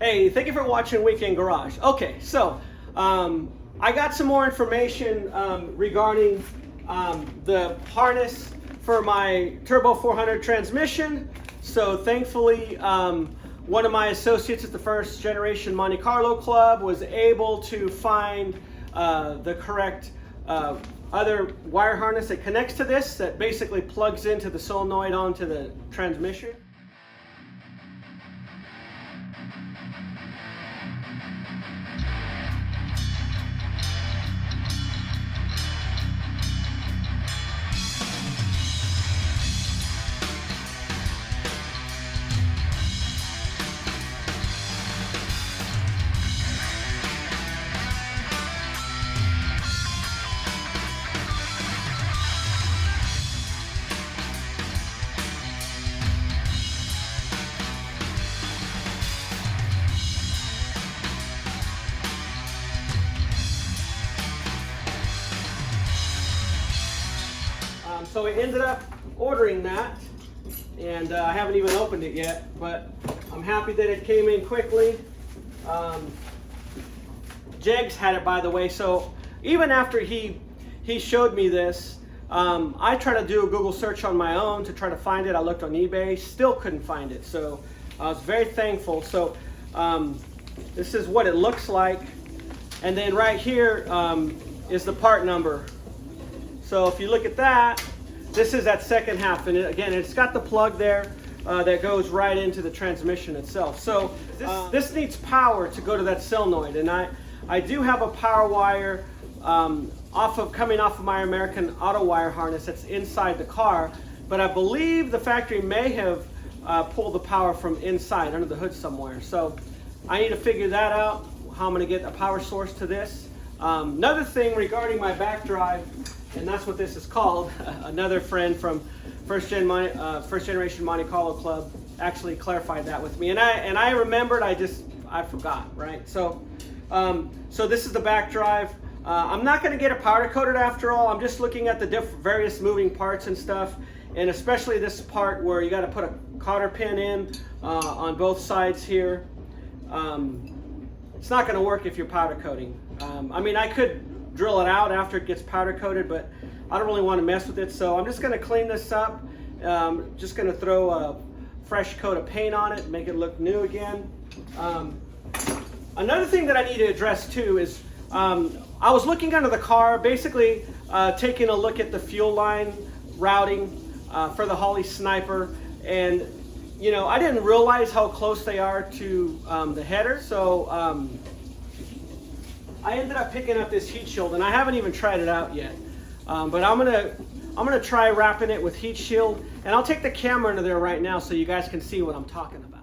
Hey, thank you for watching Weekend Garage. Okay, so I got some more information regarding the harness for my Turbo 400 transmission. So thankfully, one of my associates at the First Generation Monte Carlo Club was able to find the correct other wire harness that connects to this, that basically plugs into the solenoid onto the transmission. So I ended up ordering that, and I haven't even opened it yet, but I'm happy that it came in quickly. Jegs had it, by the way, so even after he showed me this, I tried to do a Google search on my own to try to find it. I looked on eBay, still couldn't find it, so I was very thankful. So this is what it looks like, and then right here is the part number. So if you look at that, this is that second half, and again, it's got the plug there that goes right into the transmission itself. So this needs power to go to that solenoid, and I do have a power wire coming off of my American Auto wire harness that's inside the car, but I believe the factory may have pulled the power from inside under the hood somewhere. So I need to figure that out, how I'm going to get a power source to this. Another thing regarding my back drive, and that's what this is called. Another friend from First Generation Monte Carlo Club actually clarified that with me, and I remembered. I forgot, right? So so this is the back drive. I'm not going to get it powder coated after all. I'm just looking at the various moving parts and stuff, and especially this part where you got to put a cotter pin in on both sides here. It's not going to work if you're powder coating. I mean, I could drill it out after it gets powder coated, but I don't really want to mess with it, so I'm just going to clean this up. Just going to throw a fresh coat of paint on it, make it look new again. Another thing that I need to address too is I was looking under the car, basically taking a look at the fuel line routing for the Holley Sniper, and you know, I didn't realize how close they are to the header, so I ended up picking up this heat shield, and I haven't even tried it out yet. But I'm gonna try wrapping it with heat shield, and I'll take the camera into there right now so you guys can see what I'm talking about.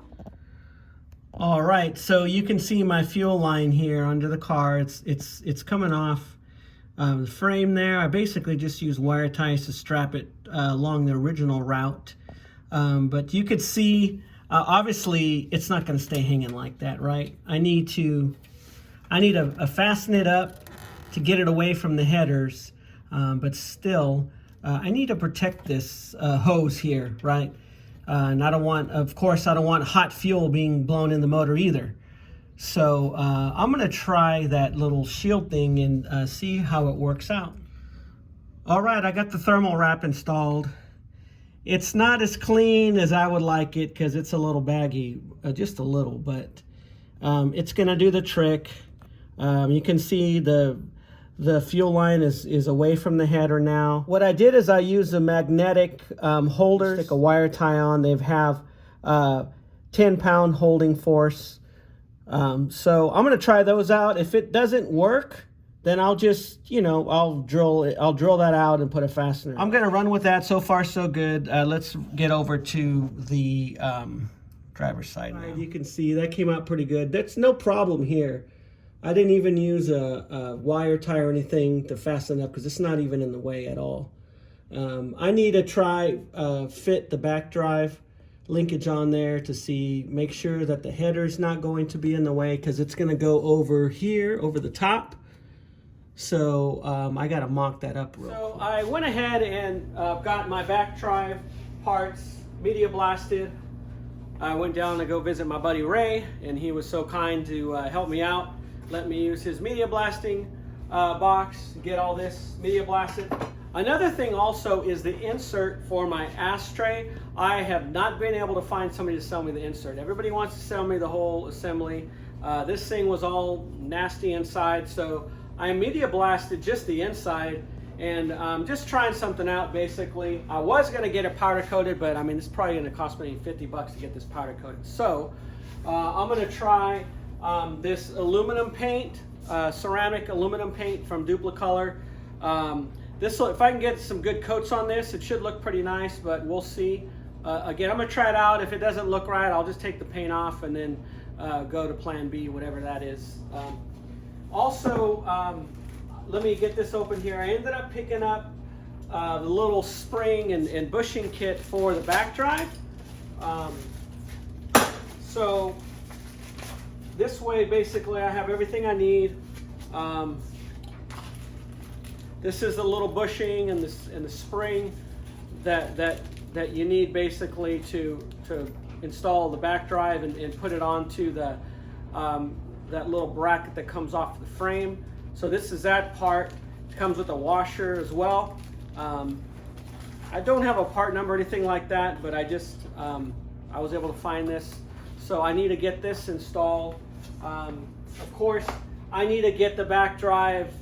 All right, so you can see my fuel line here under the car. It's coming off the frame there. I basically just use wire ties to strap it along the original route. But you could see, obviously, it's not going to stay hanging like that, right? I need to fasten it up to get it away from the headers, but still, I need to protect this hose here, right? And I don't want, of course, I don't want hot fuel being blown in the motor either. So I'm going to try that little shield thing and see how it works out. All right, I got the thermal wrap installed. It's not as clean as I would like it because it's a little baggy, just a little, but it's going to do the trick. You can see the fuel line is away from the header now. What I did is I used a magnetic holder, stick a wire tie on. They have 10-pound holding force. So I'm going to try those out. If it doesn't work, then I'll just, you know, I'll drill that out and put a fastener. I'm going to run with that. So far, so good. Let's get over to the driver's side now. You can see that came out pretty good. That's no problem here. I didn't even use a wire tie or anything to fasten up because it's not even in the way at all. I need to try fit the back drive linkage on there to make sure that the header's not going to be in the way, because it's going to go over here, over the top. So I got to mock that up real quick. I went ahead and got my back drive parts media blasted, I went down to go visit my buddy Ray, and he was so kind to help me out, let me use his media blasting box, get all this media blasted. Another thing also is the insert for my ashtray. I have not been able to find somebody to sell me the insert. Everybody wants to sell me the whole assembly. This thing was all nasty inside, so I media blasted just the inside, and just trying something out basically. I was going to get it powder coated, but I mean it's probably going to cost me $50 to get this powder coated. So I'm going to try this aluminum paint, ceramic aluminum paint from Duplicolor. If I can get some good coats on this, it should look pretty nice, but we'll see. Again, I'm going to try it out. If it doesn't look right, I'll just take the paint off and then go to plan B, whatever that is. Let me get this open here. I ended up picking up the little spring and bushing kit for the back drive. So this way, basically, I have everything I need. This is the little bushing and the spring that you need basically to install the back drive and put it onto the that little bracket that comes off the frame. So this is that part. It comes with a washer as well. I don't have a part number or anything like that, but I was able to find this. So I need to get this installed. Of course, I need to get the back drive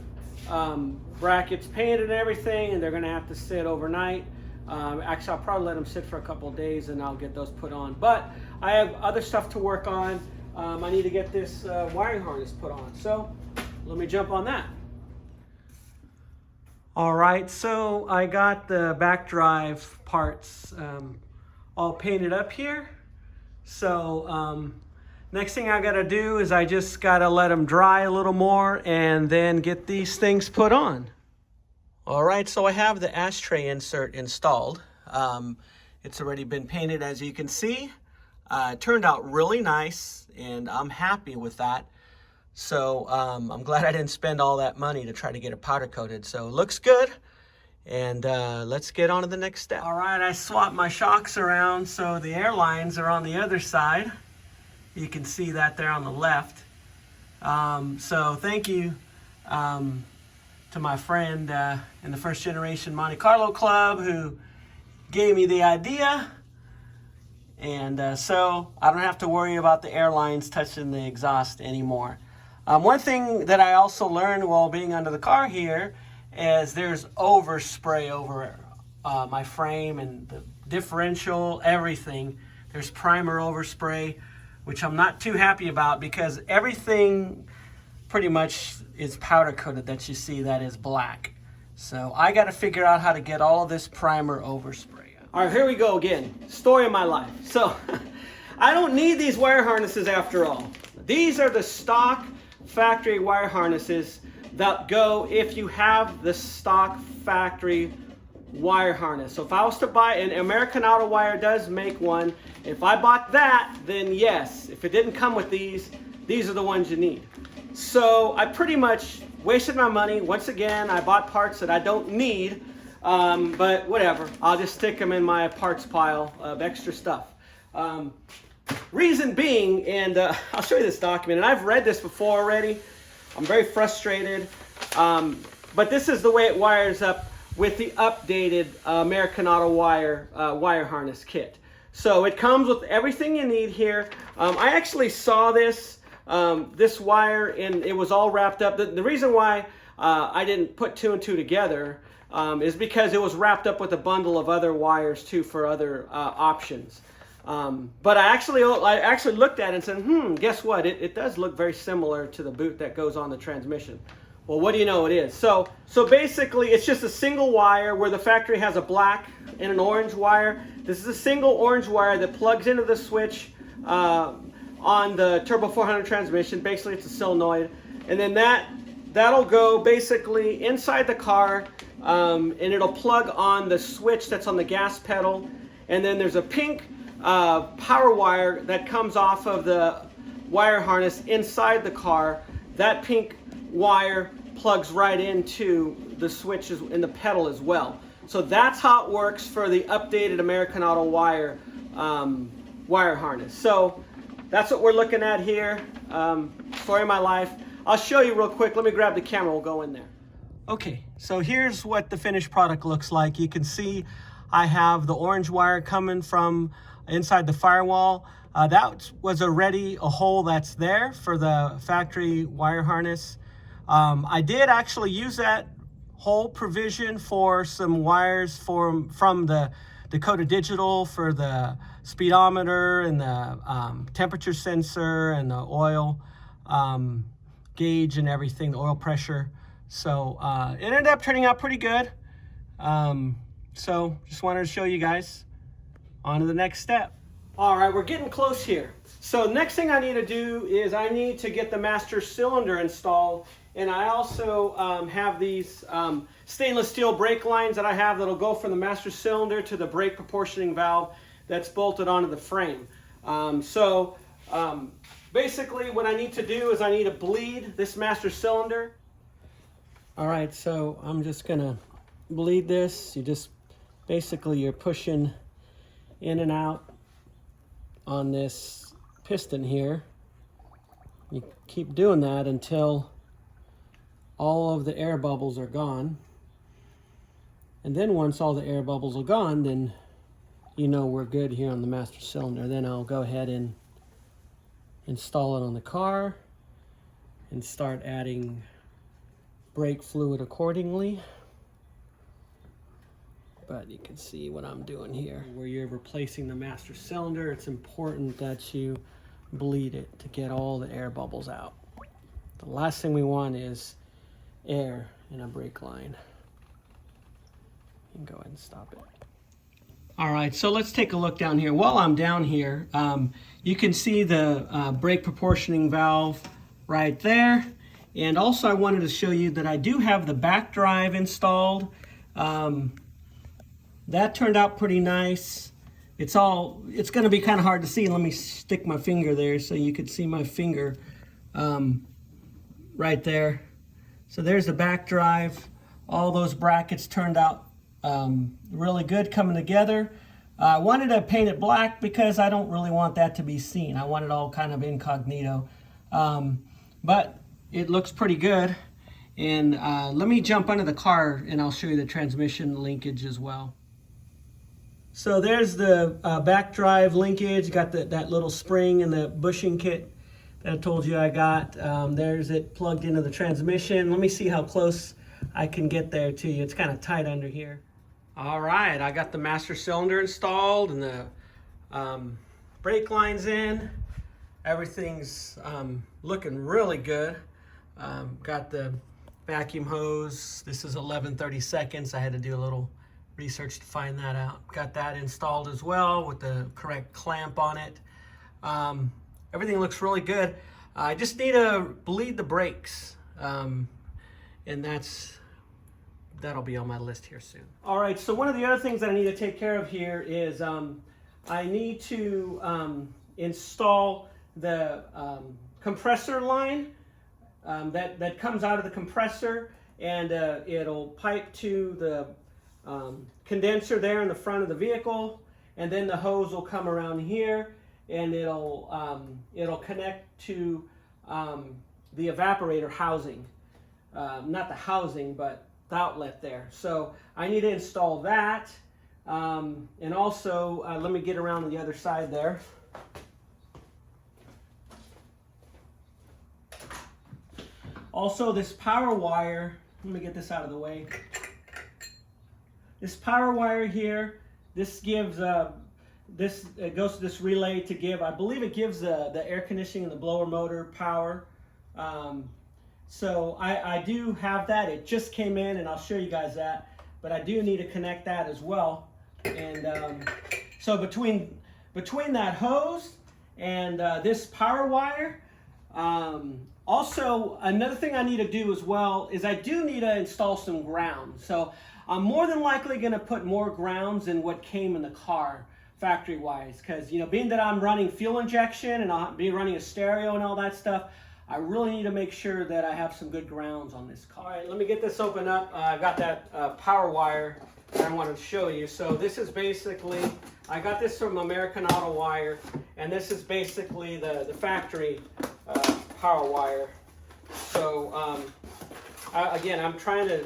brackets painted and everything, and they're going to have to sit overnight. Actually, I'll probably let them sit for a couple of days and I'll get those put on. But I have other stuff to work on. I need to get this wiring harness put on. So let me jump on that. All right, so I got the back drive parts all painted up here. So next thing I gotta do is I just gotta let them dry a little more and then get these things put on. All right, so I have the ashtray insert installed. It's already been painted, as you can see. It turned out really nice, and I'm happy with that. So I'm glad I didn't spend all that money to try to get it powder coated. So it looks good, and let's get on to the next step. All right, I swapped my shocks around so the air lines are on the other side. You can see that there on the left. So thank you to my friend in the First Generation Monte Carlo Club who gave me the idea. And so I don't have to worry about the airlines touching the exhaust anymore. One thing that I also learned while being under the car here is there's overspray over my frame and the differential, everything. There's primer overspray, which I'm not too happy about because everything pretty much is powder coated that you see that is black. So I got to figure out how to get all of this primer overspray. All right, here we go again. Story of my life. So I don't need these wire harnesses after all. These are the stock factory wire harnesses that go if you have the stock factory wire harness. So if I was to buy, and American Auto Wire does make one, if I bought that, then yes. If it didn't come with these are the ones you need. So I pretty much wasted my money. Once again, I bought parts that I don't need. But whatever, I'll just stick them in my parts pile of extra stuff. Reason being, and I'll show you this document, and I've read this before already. I'm very frustrated, but this is the way it wires up with the updated American Auto Wire wire harness kit. So it comes with everything you need here. I actually saw this wire, and it was all wrapped up. The reason why I didn't put two and two together is because it was wrapped up with a bundle of other wires too for other options. But I actually looked at it and said, guess what? It does look very similar to the boot that goes on the transmission. Well, what do you know it is? So basically it's just a single wire where the factory has a black and an orange wire. This is a single orange wire that plugs into the switch on the Turbo 400 transmission. Basically it's a solenoid. And then that'll go basically inside the car, and it'll plug on the switch that's on the gas pedal. And then there's a pink power wire that comes off of the wire harness inside the car. That pink wire plugs right into the switches in the pedal as well. So that's how it works for the updated American Auto Wire wire harness. So that's what we're looking at here. Story of my life. I'll show you real quick. Let me grab the camera. We'll go in there. Okay, so here's what the finished product looks like. You can see I have the orange wire coming from inside the firewall. That was already a hole that's there for the factory wire harness. I did actually use that hole provision for some wires from the Dakota Digital for the speedometer and the temperature sensor and the oil gauge and everything, the oil pressure. So it ended up turning out pretty good. So just wanted to show you guys. On to the next step. All right, we're getting close here. So next thing I need to do is I need to get the master cylinder installed. And I also have these stainless steel brake lines that I have that'll go from the master cylinder to the brake proportioning valve that's bolted onto the frame. Basically what I need to do is I need to bleed this master cylinder. All right, so I'm just gonna bleed this. You're pushing in and out on this piston here. You keep doing that until all of the air bubbles are gone. And then once all the air bubbles are gone, then you know we're good here on the master cylinder. Then I'll go ahead and install it on the car and start adding brake fluid accordingly. But you can see what I'm doing here. Where you're replacing the master cylinder, it's important that you bleed it to get all the air bubbles out. The last thing we want is air in a brake line. You can go ahead and stop it. All right, so let's take a look down here. While I'm down here, you can see the brake proportioning valve right there. And also I wanted to show you that I do have the back drive installed. That turned out pretty nice. It's going to be kind of hard to see. Let me stick my finger there so you could see my finger right there. So there's the back drive. All those brackets turned out really good coming together. I wanted to paint it black because I don't really want that to be seen. I want it all kind of incognito. But it looks pretty good. And let me jump under the car and I'll show you the transmission linkage as well. So there's the back drive linkage. Got that little spring and the bushing kit that I told you I got. There's it plugged into the transmission. Let me see how close I can get there to you. It's kind of tight under here. All right, I got the master cylinder installed and the brake lines in. Everything's looking really good. Got the vacuum hose. This is 11/32. I had to do a little research to find that out. Got that installed as well with the correct clamp on it. Everything looks really good. I just need to bleed the brakes, and that'll be on my list here soon. All right, so one of the other things that I need to take care of here is I need to install the compressor line that comes out of the compressor, and it'll pipe to the condenser there in the front of the vehicle, and then the hose will come around here and it'll connect to the evaporator housing, not the housing but the outlet there. So I need to install that, and also let me get around to the other side there. Also, this power wire, let me get this out of the way. This power wire here, this gives, it goes to this relay to give, I believe it gives the air conditioning and the blower motor power. So I do have that. It just came in and I'll show you guys that, but I do need to connect that as well. And so between that hose and this power wire, also another thing I need to do as well is I do need to install some ground. So I'm more than likely going to put more grounds than what came in the car factory wise, because being that I'm running fuel injection and I'll be running a stereo and all that stuff, I really need to make sure that I have some good grounds on this car. All right, let me get this open up. I've got that power wire that I wanted to show you. So this is basically, I got this from American Auto Wire, and this is basically the factory power wire. So again, I'm trying to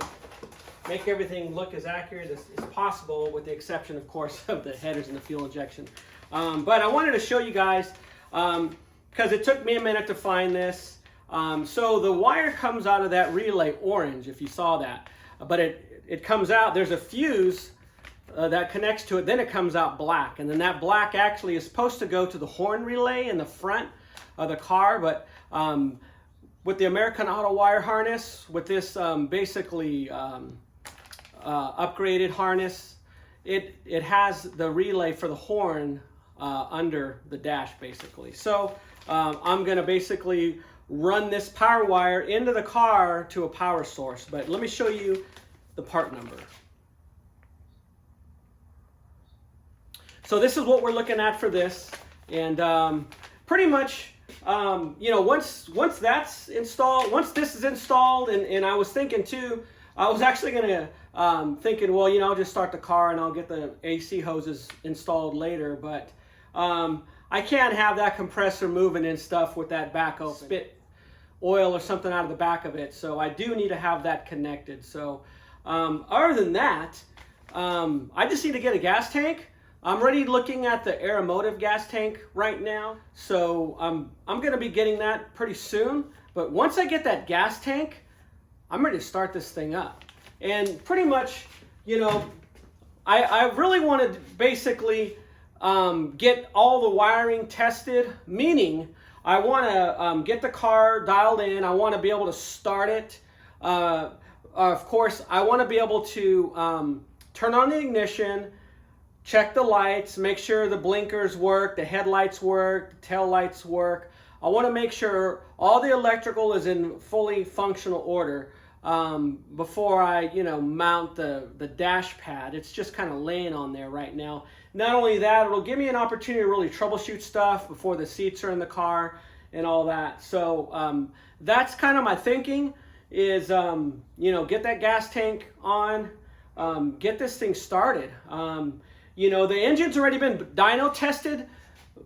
make everything look as accurate as possible, with the exception, of course, of the headers and the fuel injection. But I wanted to show you guys, because it took me a minute to find this. So the wire comes out of that relay orange, if you saw that. But it comes out, there's a fuse that connects to it, then it comes out black. And then that black actually is supposed to go to the horn relay in the front of the car. But with the American Auto Wire harness, with this basically upgraded harness, it has the relay for the horn under the dash, basically. So I'm going to basically run this power wire into the car to a power source. But let me show you the part number. So this is what we're looking at for this, and pretty much, you know, once that's installed, once this is installed, and I was thinking too, I was actually gonna thinking, well, you know, I'll just start the car and I'll get the AC hoses installed later, but I can't have that compressor moving and stuff with that back open. Spit oil or something out of the back of it, so I do need to have that connected. So other than that, I just need to get a gas tank. I'm already looking at the Aeromotive gas tank right now, so I'm going to be getting that pretty soon. But once I get that gas tank, I'm ready to start this thing up. And pretty much, you know, I really want to basically get all the wiring tested, meaning I want to get the car dialed in. I want to be able to start it. Of course, I want to be able to turn on the ignition, check the lights, make sure the blinkers work, the headlights work, the tail lights work. I want to make sure all the electrical is in fully functional order before I, you know, mount the dash pad. It's just kind of laying on there right now. Not only that, it'll give me an opportunity to really troubleshoot stuff before the seats are in the car and all that. So that's kind of my thinking is, you know, get that gas tank on, get this thing started. You know, the engine's already been dyno tested,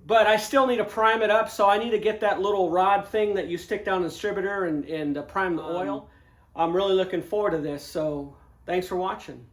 but I still need to prime it up. So I need to get that little rod thing that you stick down the distributor and prime the oil. I'm really looking forward to this. So thanks for watching.